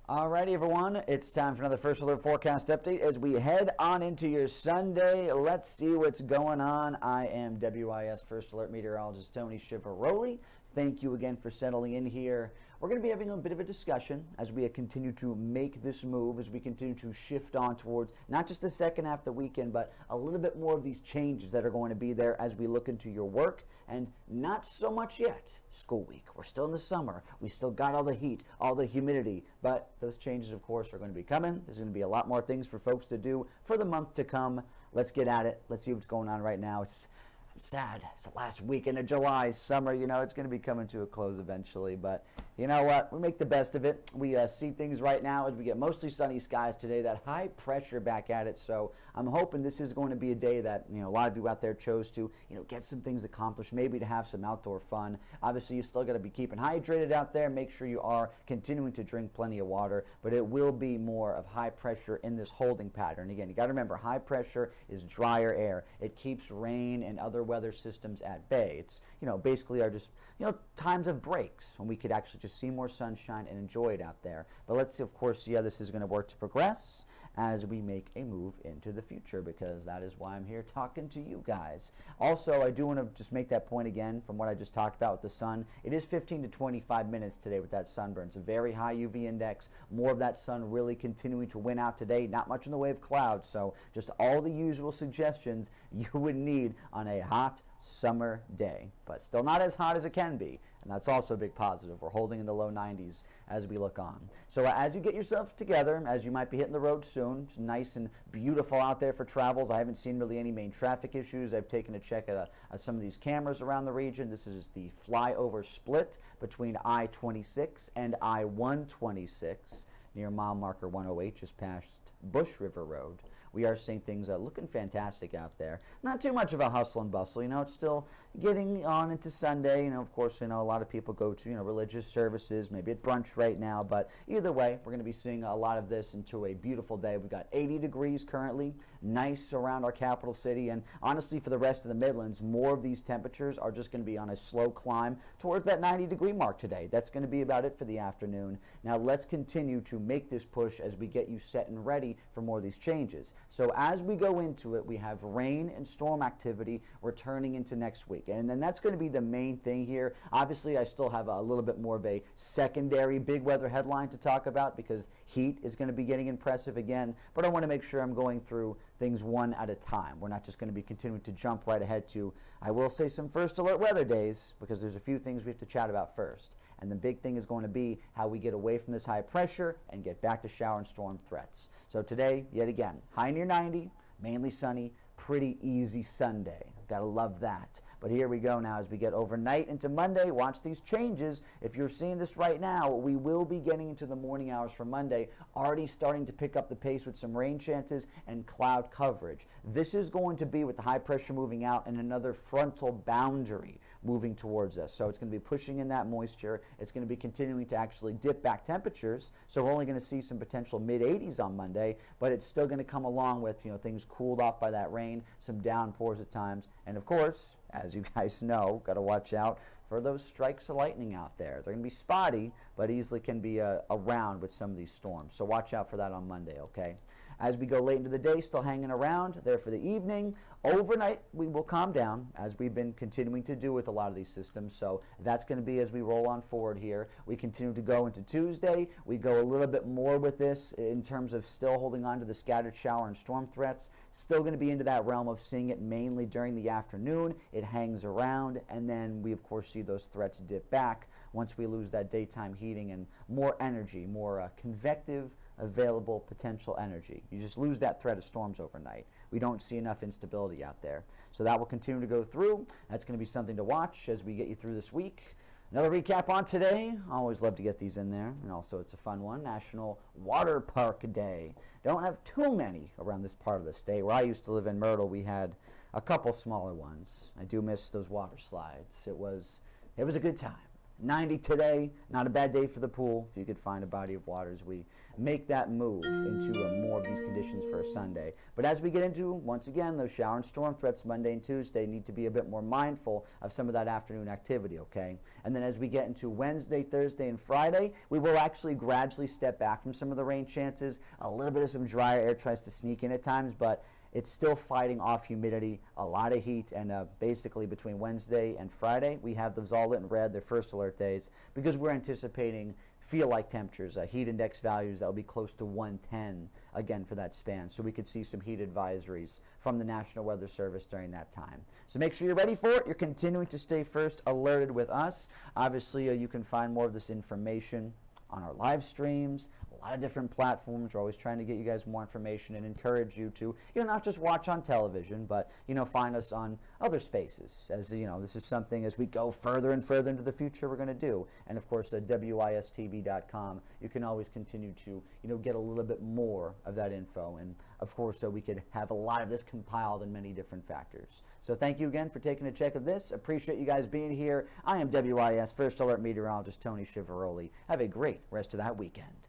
Alrighty, everyone, it's time for another First Alert Forecast update as we head on into your Sunday. Let's see what's going on. I am WIS First Alert Meteorologist Tony Chivaroli. Thank you again for settling in here. We're going to be having a bit of a discussion as we continue to make this move, as we continue to shift on towards not just the second half of the weekend, but a little bit more of these changes that are going to be there as we look into your work, and not so much yet school week. We're still in the summer. We still got all the heat, all the humidity, but those changes, of course, are going to be coming. There's going to be a lot more things for folks to do for the month to come. Let's get at it. Let's see what's going on right now. I'm sad. It's the last weekend of July. Summer, it's going to be coming to a close eventually. But you know what? We make the best of it. We see things right now as we get mostly sunny skies today. That high pressure back at it. So I'm hoping this is going to be a day that a lot of you out there chose to get some things accomplished. Maybe to have some outdoor fun. Obviously, you still got to be keeping hydrated out there. Make sure you are continuing to drink plenty of water. But it will be more of high pressure in this holding pattern. Again, you got to remember, high pressure is drier air. It keeps rain and other weather systems at bay. It's basically are just times of breaks when we could actually just see more sunshine and enjoy it out there. But let's of course see how this is going to work to progress as we make a move into the future, because that is why I'm here talking to you guys. Also, I do want to just make that point again from what I just talked about with the sun. It is 15 to 25 minutes today with that sunburn. It's a very high UV index. More of that sun really continuing to win out today. Not much in the way of clouds, so just all the usual suggestions you would need on a hot summer day, but still not as hot as it can be, and that's also a big positive. We're holding in the low 90s as we look on. So as you get yourself together, as you might be hitting the road soon, it's nice and beautiful out there for travels. I haven't seen really any main traffic issues. I've taken a check at some of these cameras around the region. This is the flyover split between I-26 and I-126 near mile marker 108, just past Bush River Road. We are seeing things looking fantastic out there. Not too much of a hustle and bustle. It's still getting on into Sunday. Of course, a lot of people go to religious services, maybe at brunch right now. But either way, we're going to be seeing a lot of this into a beautiful day. We've got 80 degrees currently, nice around our capital city. And honestly, for the rest of the Midlands, more of these temperatures are just going to be on a slow climb towards that 90-degree mark today. That's going to be about it for the afternoon. Now, let's continue to make this push as we get you set and ready for more of these changes. So as we go into it, we have rain and storm activity returning into next week. And then that's going to be the main thing here. Obviously, I still have a little bit more of a secondary big weather headline to talk about because heat is going to be getting impressive again. But I want to make sure I'm going through things one at a time. We're not just going to be continuing to jump right ahead to, I will say, some first alert weather days, because there's a few things we have to chat about first. And the big thing is going to be how we get away from this high pressure and get back to shower and storm threats. So today, yet again, high near 90, mainly sunny, pretty easy Sunday. Gotta love that. But here we go now as we get overnight into Monday. Watch these changes. If you're seeing this right now, we will be getting into the morning hours for Monday, already starting to pick up the pace with some rain chances and cloud coverage. This is going to be with the high pressure moving out and another frontal boundary moving towards us. So it's going to be pushing in that moisture. It's going to be continuing to actually dip back temperatures. So we're only going to see some potential mid-80s on Monday, but it's still going to come along with things cooled off by that rain, some downpours at times, and of course, as you guys know, got to watch out for those strikes of lightning out there. They're going to be spotty, but easily can be around with some of these storms. So watch out for that on Monday, okay? As we go late into the day, still hanging around there for the evening. Overnight, we will calm down, as we've been continuing to do with a lot of these systems. So that's going to be as we roll on forward here. We continue to go into Tuesday. We go a little bit more with this in terms of still holding on to the scattered shower and storm threats. Still going to be into that realm of seeing it mainly during the afternoon. It hangs around, and then we, of course, see those threats dip back once we lose that daytime heating and more energy, more convective, available potential energy. You just lose that threat of storms overnight. We don't see enough instability out there. So that will continue to go through. That's going to be something to watch as we get you through this week. Another recap on today. I always love to get these in there. And also it's a fun one. National Water Park Day. Don't have too many around this part of the state. Where I used to live in Myrtle, we had a couple smaller ones. I do miss those water slides. It was a good time. 90 today, not a bad day for the pool. If you could find a body of water as we make that move into more of these conditions for a Sunday. But as we get into, once again, those shower and storm threats Monday and Tuesday, need to be a bit more mindful of some of that afternoon activity, okay? And then as we get into Wednesday, Thursday, and Friday, we will actually gradually step back from some of the rain chances. A little bit of some drier air tries to sneak in at times, but it's still fighting off humidity, a lot of heat, and basically between Wednesday and Friday, we have those all lit in red, their first alert days, because we're anticipating feel-like temperatures, heat index values that will be close to 110 again for that span. So we could see some heat advisories from the National Weather Service during that time. So make sure you're ready for it. You're continuing to stay first alerted with us. Obviously, you can find more of this information on our live streams, a lot of different platforms. We're always trying to get you guys more information and encourage you to, not just watch on television, but, find us on other spaces. As, this is something as we go further and further into the future we're going to do. And, of course, at WISTV.com, you can always continue to, get a little bit more of that info. And, of course, so we could have a lot of this compiled in many different factors. So thank you again for taking a check of this. Appreciate you guys being here. I am WIS First Alert Meteorologist Tony Chiavaroli. Have a great rest of that weekend.